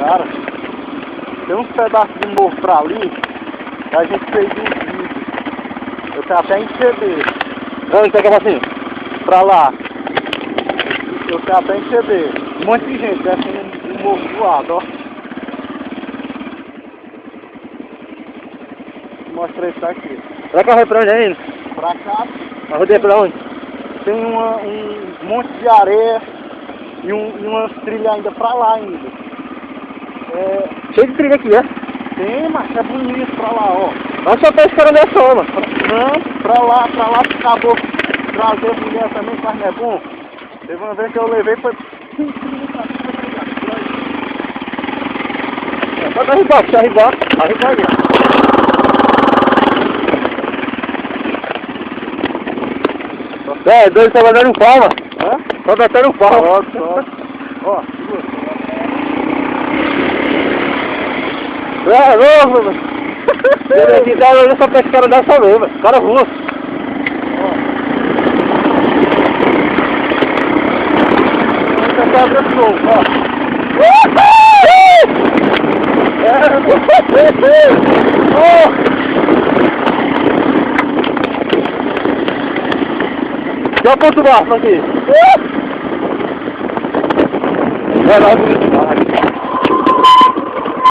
Cara, tem uns pedaços de morro pra ali, que a gente fez um vídeo. Eu tenho até em CD. Onde você quer assim? Pra lá. Eu tenho até em CD. Um monte de gente descendo um morro do lado, ó. Mostra isso aqui. Será que eu vou pra onde ainda? Pra cá A rodeia pra onde? tem um monte de areia e umas trilhas ainda pra lá ainda. É, Cheio de trilha aqui, é? tem, mas é bonito pra lá, ó. Mas só pra esse cara dessa só, mano. Não, pra lá que acabou trazer mulher também, mas não é bom. Teve uma vez que eu levei, foi... Pode arribar, deixa eu arribar. Arriba aí. É, dois tá batendo palma. Hã? Tá batendo palma. Ó, ó, segura. É, novo, mano. Ele aqui tá olhando só pra esse cara dessa mesmo. Cara voa. Ainda tá abrindo novo, ó. Dá um ponto baixo aqui. É, lá bonito.